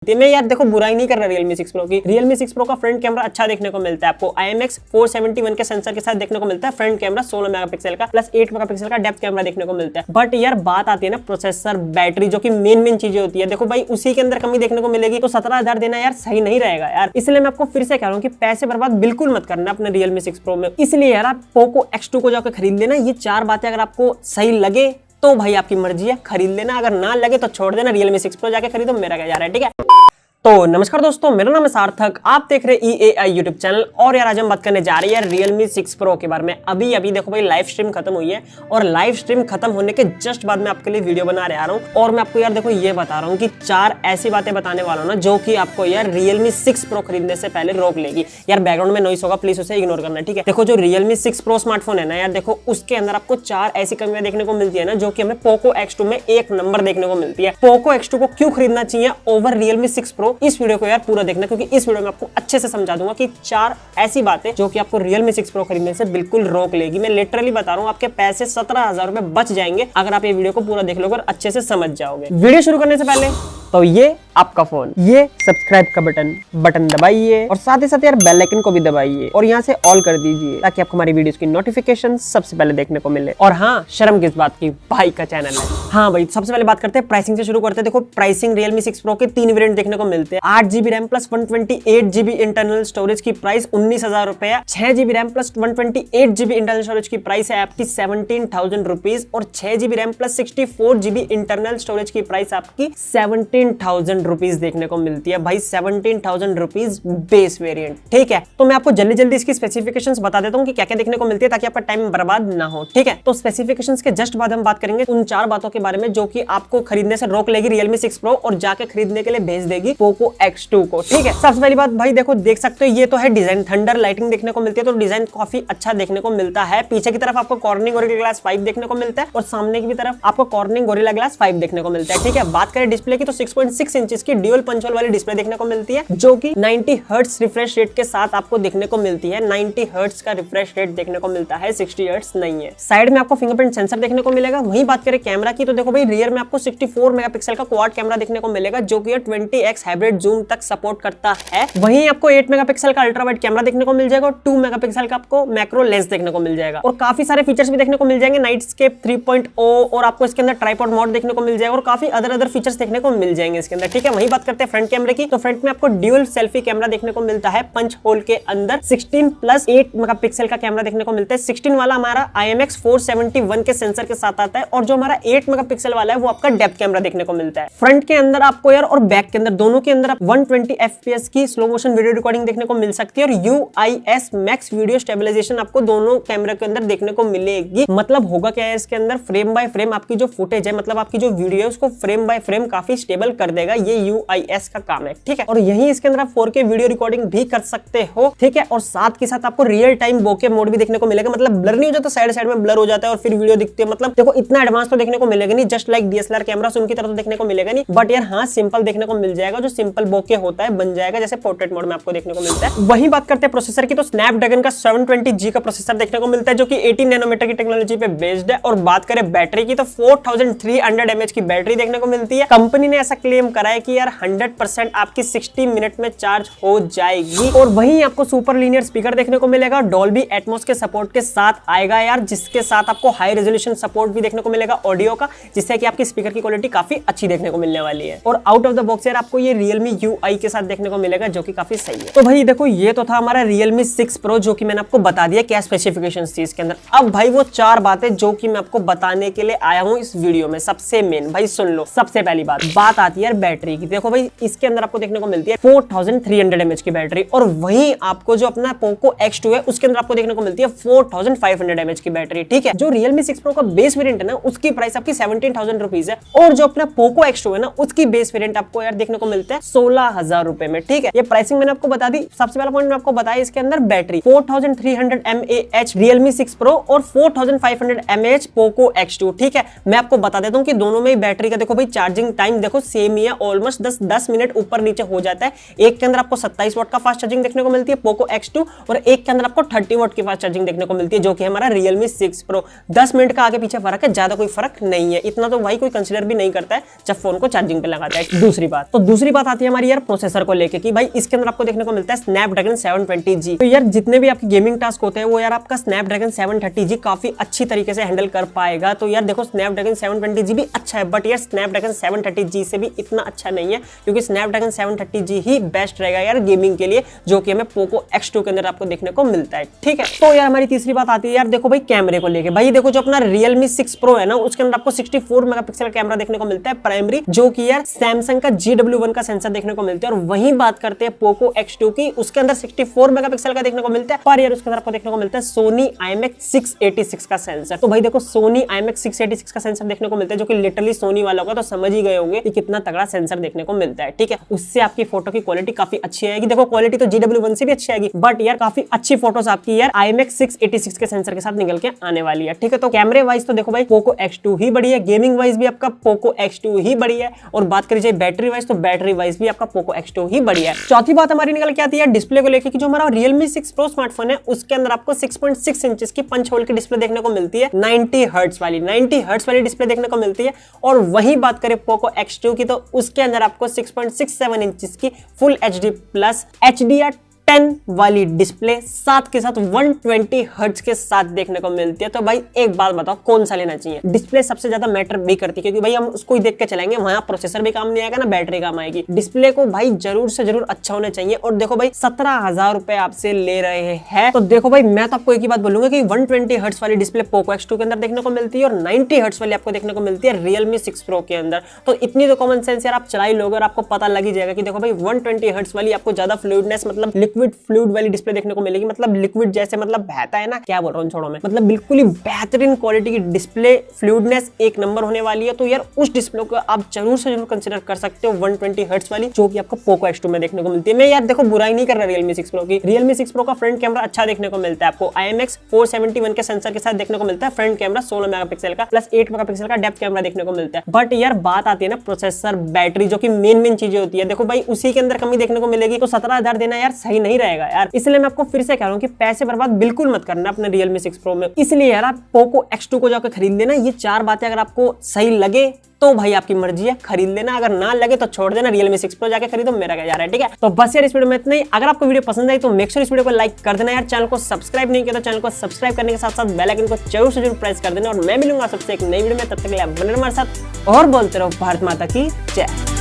मैं यार देखो बुराई नहीं कर रहा Realme 6 Pro की। Realme 6 Pro का फ्रंट कैमरा अच्छा देखने को मिलता है, आपको IMX 471 के सेंसर के साथ देखने को मिलता है। फ्रंट कैमरा 16 मेगापिक्सल का प्लस 8 मेगापिक्सल का डेप्थ कैमरा देखने को मिलता है। बट यार बात आती है ना प्रोसेसर, बैटरी, जो कि मेन चीजें होती है। देखो भाई उसी के अंदर कमी देखने को मिलेगी, तो 17,000 देना यार सही नहीं रहेगा यार। इसलिए मैं आपको फिर से कह रहा हूँ कि पैसे बर्बाद बिल्कुल मत करना अपने Realme 6 Pro में। इसलिए यार आप Poco X2 को जाकर खरीद लेना। ये 4 बातें अगर आपको सही लगे तो भाई आपकी मर्जी है, खरीद लेना। अगर ना लगे तो छोड़ देना, Realme 6 Pro जाके खरीदो, मेरा क्या जा रहा है, ठीक है। तो नमस्कार दोस्तों, मेरा नाम है सार्थक, आप देख रहे EAI यूट्यूब चैनल। और यार आज हम बात करने जा रहे हैं Realme 6 Pro के बारे में। अभी देखो भाई लाइव स्ट्रीम खत्म हुई है, और लाइव स्ट्रीम खत्म होने के जस्ट बाद मैं आपके लिए वीडियो बना रहा हूँ। और मैं आपको यार देखो ये बता रहा हूँ कि 4 ऐसी बातें बताने वाला हूँ ना जो कि आपको यार Realme 6 Pro खरीदने से पहले रोक लेगी। यार बैकग्राउंड में नॉइस होगा, प्लीज उसे इग्नोर करना, ठीक है। देखो जो Realme 6 Pro स्मार्टफोन है ना यार, देखो उसके अंदर आपको 4 ऐसी कमियां देखने को मिलती है ना जो कि हमें Poco X2 में 1 नंबर देखने को मिलती है। Poco X2 को क्यों खरीदना चाहिए ओवर Realme 6 Pro, इस वीडियो को यार पूरा देखना, क्योंकि इस वीडियो में आपको अच्छे से समझा दूंगा कि 4 ऐसी बातें जो कि आपको Realme 6 Pro खरीदने से बिल्कुल रोक लेगी। मैं लिटरली बता रहा हूँ, आपके पैसे 17,000 रुपए बच जाएंगे अगर आप ये वीडियो को पूरा देख लोगे और अच्छे से समझ जाओगे। वीडियो शुरू करने से पहले तो ये आपका फोन, ये सब्सक्राइब का बटन दबाइए, और साथ ही साथ यार बेल आइकन को भी दबाइए, और यहाँ से ऑल कर दीजिए ताकि आपको हमारी वीडियोस की नोटिफिकेशन सबसे पहले देखने को मिले। और हाँ, शर्म किस बात की, भाई का चैनल है। हाँ भाई, सबसे पहले बात करते हैं प्राइसिंग से शुरू करते हैं। देखो प्राइसिंग Realme 6 Pro के 3 वेरिएंट देखने को मिलते हैं। 8GB RAM plus 128GB internal storage की प्राइस 19,000 रुपए। 6GB RAM plus 128GB internal storage की प्राइस है आपकी 17,000 रुपीज, और 6GB RAM plus 64GB internal storage की प्राइस आपकी 17,000 रुपीज देखने को मिलती है। भाई 17,000 रुपीज बेस वेरिएंट, ठीक है। तो मैं आपको जल्दी इसकी स्पेसिफिकेशंस बता देता हूँ कि क्या क्या देखने को मिलती है, ताकि आपका टाइम बर्बाद ना हो, ठीक है। तो स्पेसिफिकेशंस के जस्ट बाद हम बात करेंगे उन 4 बातों के बारे में जो कि आपको खरीदने से रोक लेगी Realme 6 Pro और जाके खरीदने के लिए भेज देगी Poco X2 को, ठीक है। सबसे पहली बात भाई देखो, देख सकते हो ये तो है डिजाइन, थंडर लाइटिंग देखने को मिलती है, तो डिजाइन काफी अच्छा देखने को मिलता है। पीछे की तरफ आपको कॉर्निंग गोरिल्ला ग्लास 5 देखने को मिलता है, और सामने की तरफ आपको कॉर्निंग गोरिल्ला ग्लास 5 देखने को मिलता है, ठीक है। बात करें डिस्प्ले की तो 6.6 इंचेस की ड्यूल पंच होल वाली डिस्प्ले देखने को मिलती है, जो कि 90 हर्ट्ज रिफ्रेश रेट के साथ आपको देखने को मिलती है। 90 हर्ट्ज का रिफ्रेश रेट देखने को मिलता है, 60 हर्ट्ज नहीं है। साइड में आपको फिंगरप्रिंट सेंसर देखने को मिलेगा। वहीं बात करें कैमरा की तो देखो भाई रियर में आपको 64 मेगापिक्सल का क्वाड कैमरा देखने को मिलेगा, जो कि 20x हाइब्रिड जूम तक सपोर्ट करता है। वहीं आपको 8 मेगापिक्सल का अल्ट्रा वाइड कैमरा देखने को मिल जाएगा, और 2 मेगापिक्सल का आपको मैक्रो लेंस देखने को मिल जाएगा, और काफी सारे फीचर्स भी देखने को मिल जाएंगे, नाइटस्केप 3.0, और आपको इसके अंदर ट्राइपॉड मोड देखने को मिल जाएगा, और काफी अदर फीचर्स देखने को मिल जाएंगे इसके अंदर, ठीक है। वहीं बात करते हैं फ्रंट कैमरे की, तो फ्रंट में आपको ड्यूल सेल्फी कैमरा देखने को मिलता है पंच होल के अंदर। 16 प्लस 8 मेगापिक्सल का कैमरा देखने को मिलता है। 16 वाला हमारा IMX 471 के सेंसर के साथ आता है, और जो हमारा 8 मेगापिक्सल वाला है वो आपका डेप्थ कैमरा देखने को मिलता है। फ्रंट के अंदर आपको यार और बैक के अंदर दोनों के अंदर 120 FPS की स्लो मोशन वीडियो रिकॉर्डिंग देखने को मिल सकती है, और UIS मैक्स वीडियो स्टेबलाइजेशन आपको दोनों कैमरे के अंदर देखने को मिलेगी। मतलब होगा क्या है इसके अंदर, फ्रेम बाय फ्रेम आपकी जो फुटेज है, मतलब आपकी जो वीडियो है उसको फ्रेम बाय फ्रेम काफी स्टेबल कर देगा। ये UIS का काम है, ठीक है। और यही इसके अंदर आप 4K वीडियो रिकॉर्डिंग भी कर सकते हो, ठीक है। और साथ के साथ आपको रियल टाइम बोके मोड भी देखने को मिलेगा, मतलब ब्लर नहीं हो जाता, साइड में ब्लर हो जाता है और फिर वीडियो दिखती है। मतलब देखो इतना एडवांस तो देखने को मिलेगा नहीं, जस्ट लाइक DSLR कैमरा उनकी तरह तो देखने को मिलेगा नहीं, बट यार हाँ सिंपल देखने को मिल जाएगा। जो सिंपल बोके होता है बन जाएगा, जैसे पोर्ट्रेट मोड में आपको देखने को मिलता है। वहीं बात करते हैं प्रोसेसर की, तो स्नैपड्रैगन का 720G का प्रोसेसर देखने को मिलता है, जो कि 18 नैनोमीटर की टेक्नोलॉजी पे बेस्ड है। और बात करें बैटरी की, तो 4300 mAh की बैटरी देखने को मिलती है। कंपनी ने ऐसा क्लेम करा है कि यार 100% आपकी 60 मिनट में चार्ज हो जाएगी। और वहीं आपको सुपर लीनियर स्पीकर देखने को मिलेगा, डॉल्बी एटमॉस के सपोर्ट के साथ आएगा यार, जिसके साथ आपको हाई रेजोल्यूशन सपोर्ट भी देखने को मिलेगा ऑडियो का, जिससे कि आपकी स्पीकर की क्वालिटी काफी अच्छी देखने को मिलने वाली है। और आउट ऑफ द बॉक्स यार आपको ये Realme UI के साथ देखने को मिलेगा, जो कि काफी सही है। तो भाई देखो ये तो था हमारा Realme 6 Pro, जो कि मैंने आपको बता दिया क्या स्पेसिफिकेशंस थी इसके अंदर। अब भाई वो 4 बातें जो कि मैं आपको बताने के लिए आया हूं इस वीडियो में, सबसे मेन भाई सुन लो। सबसे पहली बात आती है यार बैटरी की। देखो भाई इसके अंदर आपको देखने को मिलती है 4300 mAh की बैटरी, और वहीं आपको जो अपना Poco X2 है उसके अंदर आपको देखने को मिलती है 4500 mAh की बैटरी, ठीक है। जो Realme 6 Pro का बेस वेरिएंट है ना, उसकी प्राइस आपकी 17,000 रुपीज है, और जो अपना Poco X2 है ना, उसकी बेस वेरिएंट आपको यार देखने को मिलता है 16,000 रुपए में, ठीक है। ये प्राइसिंग मैंने आपको बता दी। सबसे पहला पॉइंट मैं आपको बताया, इसके अंदर बैटरी 4300 mAh Realme 6 Pro और 4500 mAh Poco X2, ठीक है। मैं आपको बता देता हूँ कि दोनों में बैटरी का देखो भाई चार्जिंग टाइम देखो सेम ही है, ऑलमोस्ट 10 मिनट ऊपर नीचे हो जाता है। एक के अंदर आपको 27 वाट का फास्ट चार्जिंग देखने को मिलती है Poco X2, और एक के अंदर आपको 30 वाट की फास्ट चार्जिंग देखने को मिलती है, जो कि हमारा Realme 6 Pro। 10 मिनट का आगे पीछे फर्क है, ज्यादा कोई फर्क नहीं है, इतना तो भाई कोई कंसीडर भी नहीं करता है जब फोन को चार्जिंग पे लगाता है। दूसरी बात आती है हमारी यार प्रोसेसर को लेके कि भाई इसके अंदर आपको देखने को मिलता है स्नैपड्रैगन 720G। तो यार जितने भी आपके गेमिंग टास्क होते हैं वो यार आपका स्नैपड्रैगन 730G काफी अच्छी तरीके से हैंडल कर पाएगा। तो यार देखो स्नैपड्रैगन 720G भी अच्छा है, बट यार स्नैपड्रैगन 730G से भी इतना अच्छा नहीं है, क्योंकि स्नैपड्रैगन 730G ही बेस्ट रहेगा यार गेमिंग के लिए, जो कि हमें पोको X2 के अंदर आपको देखने को मिलता है। ठीक है, तो यार हमारी तीसरी बात आती है यार देखो भाई कैमरे को लेके। भाई देखो जो अपना Realme 6 Pro है ना, उसके अंदर आपको 64 मेगापिक्सल कैमरा देखने को मिलता है प्राइमरी, जो कि यार सैमसंग का GW1 का सेंसर देखने को मिलता है। और वहीं बात करते हैं पोको X2 की, उसके अंदर 64 मेगापिक्सल का देखने को मिलता है, पर यार उसके अंदर आपको देखने को मिलता है सोनी IMX 686 का सेंसर। तो भाई देखो सोनी IMX 686 का सेंसर देखने को मिलता है, जो कि लिटरली सोनी वाला होगा, तो समझ ही गए होंगे कि कितना तगड़ा सेंसर देखने को मिलता है। ठीक है, उससे आपकी फोटो की क्वालिटी काफी अच्छी आएगी। देखो क्वालिटी तो GW1 से भी अच्छी आएगी, बट यार काफी अच्छी फोटोज आपकी यार IMX 686 के सेंसर के साथ निकल के आने वाली है। ठीक है, तो कैमरे वाइज तो देखो भाई पोको X2 ही बढ़िया है, गेमिंग वाइज भी आपका पोको X2 ही बढ़िया है, और बात करी जाए बैटरी वाइज तो बैटरी वाइज भी आपका पोको X2 ही बढ़िया है। चौथी बात हमारी निकल के आती है डिस्प्ले को लेकर कि जो हमारा Realme 6 Pro स्मार्टफोन है उसके अंदर आपको 6.6 इंचेस की पंच होल की डिस्प्ले देखने को मिलती है, 90 हर्ट्ज वाली डिस्प्ले देखने को मिलती है। और वही बात करें पोको X2 की, तो उसके अंदर आपको 6.67 इंचेस की फुल HD प्लस HDR 10 वाली डिस्प्ले साथ के साथ 120 हर्ट्ज के साथ देखने को मिलती है। तो भाई एक बात बताओ कौन सा लेना चाहिए? डिस्प्ले सबसे ज्यादा मैटर भी करती है, क्योंकि भाई हम उसको ही देख के चलाएंगे, वहां प्रोसेसर भी काम नहीं आएगा ना बैटरी काम आएगी। डिस्प्ले को भाई जरूर से जरूर अच्छा होना चाहिए। और देखो भाई 17,000 रुपए आपसे ले रहे हैं, तो देखो भाई मैं तो आपको एक ही बात बोलूंगा कि 120 हर्ट्ज वाली डिस्प्ले पोको X2 के अंदर देखने को मिलती है और 90 हर्ट्ज वाली आपको देखने को मिलती है Realme 6 Pro के अंदर। तो इतनी तो कॉमन सेंस यार आप चला ही लोगे और आपको पता लग ही जाएगा कि देखो भाई 120 हर्ट्ज वाली आपको ज्यादा फ्लूइडनेस, मतलब लिक्विड फ्लूइड वाली डिस्प्ले देखने को मिलेगी। मतलब लिक्विड जैसे मतलब बहता है ना, क्या बोल रहा हूँ छोड़ो मैं, मतलब बिल्कुल ही बेहतरीन क्वालिटी की डिस्प्ले, फ्लूइडनेस एक नंबर होने वाली है। तो यार उस डिस्प्ले को आप जरूर से जरूर कंसीडर कर सकते हो 120 हर्ट्ज वाली, जो कि आपको पोको X2 में देखने को मिलती है। मैं यार देखो बुराई नहीं कर रहा Realme 6 Pro की। Realme 6 Pro का फ्रंट कैमरा अच्छा देखने को मिलता है, आपको IMX 471 के सेंसर के साथ देखने को मिलता है। फ्रंट कैमरा 16 मेगापिक्सल का प्लस 8 मेगापिक्सल का डेप्थ कैमरा देखने को मिलता है। बट यार बात आती है ना प्रोसेसर, बैटरी, जो कि मेन चीजें होती है, देखो भाई उसी के अंदर कमी देखने को मिलेगी। तो 17,000 देना यार सही नहीं रहेगा यार, इसलिए मैं आपको फिर से कह रहा हूं कि पैसे बर्बाद बिल्कुल मत करना अपने Realme 6 Pro में। इसलिए यार आप पोको X2 को जाकर खरीद लेना। ये चार बातें अगर आपको सही लगे तो भाई आपकी मर्जी है, खरीद लेना। अगर ना लगे तो छोड़ देना, Realme 6 Pro जाके खरीदो, मेरा क्या जा रहा है। ठीक है, तो बस यार इस वीडियो में इतना ही। अगर आपको वीडियो पसंद आई तो मेक श्योर इस वीडियो को लाइक कर देना यार। चैनल को सब्सक्राइब नहीं किया तो चैनल को सब्सक्राइब करने के साथ साथ बेल आइकन को जरूर से जरूर प्रेस कर देना। और मैं मिलूंगा सबसे एक नई वीडियो में, तब तक के लिए आप बने रहो हमारे साथ और बोलते रहो भारत माता की जय।